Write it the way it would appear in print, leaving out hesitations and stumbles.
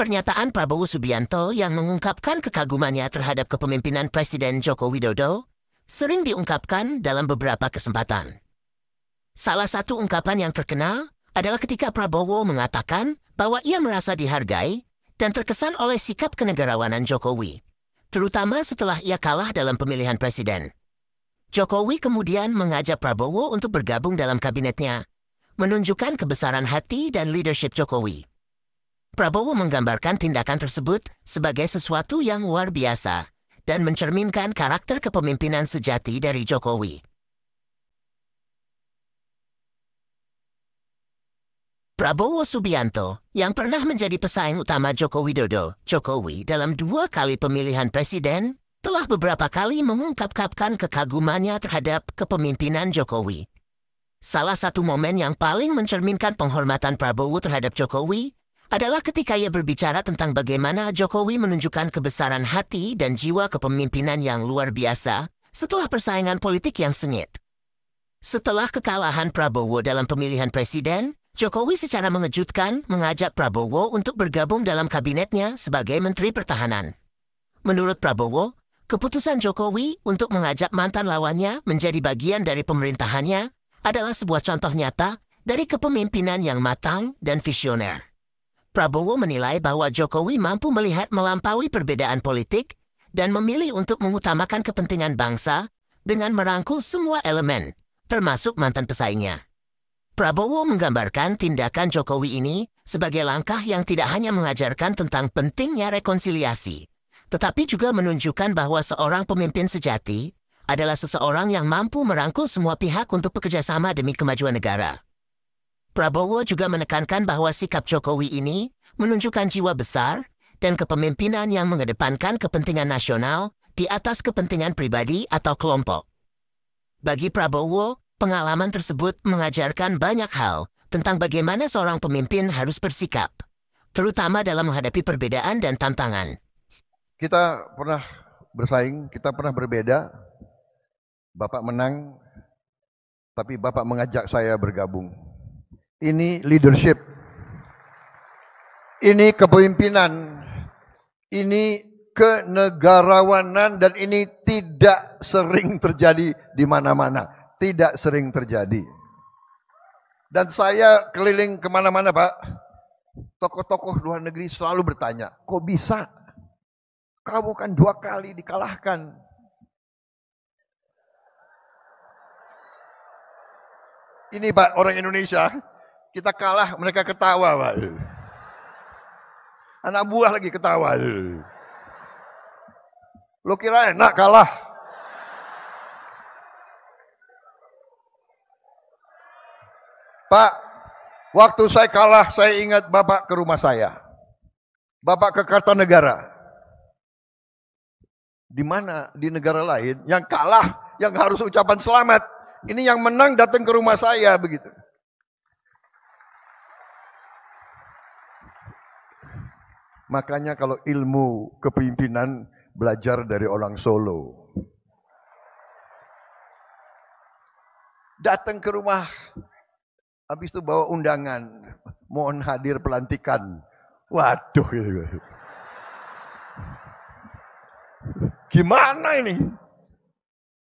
Pernyataan Prabowo Subianto yang mengungkapkan kekagumannya terhadap kepemimpinan Presiden Joko Widodo sering diungkapkan dalam beberapa kesempatan. Salah satu ungkapan yang terkenal adalah ketika Prabowo mengatakan bahwa ia merasa dihargai dan terkesan oleh sikap kenegarawanan Jokowi, terutama setelah ia kalah dalam pemilihan presiden. Jokowi kemudian mengajak Prabowo untuk bergabung dalam kabinetnya, menunjukkan kebesaran hati dan leadership Jokowi. Prabowo menggambarkan tindakan tersebut sebagai sesuatu yang luar biasa dan mencerminkan karakter kepemimpinan sejati dari Jokowi. Prabowo Subianto, yang pernah menjadi pesaing utama Joko Widodo, Jokowi dalam 2 kali pemilihan presiden, telah beberapa kali mengungkapkan kekagumannya terhadap kepemimpinan Jokowi. Salah satu momen yang paling mencerminkan penghormatan Prabowo terhadap Jokowi adalah ketika ia berbicara tentang bagaimana Jokowi menunjukkan kebesaran hati dan jiwa kepemimpinan yang luar biasa setelah persaingan politik yang sengit. Setelah kekalahan Prabowo dalam pemilihan presiden, Jokowi secara mengejutkan mengajak Prabowo untuk bergabung dalam kabinetnya sebagai Menteri Pertahanan. Menurut Prabowo, keputusan Jokowi untuk mengajak mantan lawannya menjadi bagian dari pemerintahannya adalah sebuah contoh nyata dari kepemimpinan yang matang dan visioner. Prabowo menilai bahwa Jokowi mampu melihat melampaui perbedaan politik dan memilih untuk mengutamakan kepentingan bangsa dengan merangkul semua elemen, termasuk mantan pesaingnya. Prabowo menggambarkan tindakan Jokowi ini sebagai langkah yang tidak hanya mengajarkan tentang pentingnya rekonsiliasi, tetapi juga menunjukkan bahwa seorang pemimpin sejati adalah seseorang yang mampu merangkul semua pihak untuk bekerja sama demi kemajuan negara. Prabowo juga menekankan bahwa sikap Jokowi ini menunjukkan jiwa besar dan kepemimpinan yang mengedepankan kepentingan nasional di atas kepentingan pribadi atau kelompok. Bagi Prabowo, pengalaman tersebut mengajarkan banyak hal tentang bagaimana seorang pemimpin harus bersikap, terutama dalam menghadapi perbedaan dan tantangan. Kita pernah bersaing, kita pernah berbeda. Bapak menang, tapi Bapak mengajak saya bergabung. Ini leadership. Ini kepemimpinan. Ini kenegarawanan dan ini tidak sering terjadi di mana-mana. Tidak sering terjadi. Dan saya keliling kemana-mana Pak. Tokoh-tokoh luar negeri selalu bertanya, kok bisa? Kamu kan 2 kali dikalahkan. Ini Pak, orang Indonesia, kita kalah, mereka ketawa Pak. Anak buah lagi ketawa. Lo kira enak kalah? Pak, waktu saya kalah, saya ingat Bapak ke rumah saya. Bapak ke Kartanegara. Di mana di negara lain yang kalah, yang harus ucapan selamat. Ini yang menang datang ke rumah saya begitu. Makanya kalau ilmu kepemimpinan belajar dari orang Solo. Datang ke rumah, habis itu bawa undangan, mohon hadir pelantikan. Waduh, gimana ini?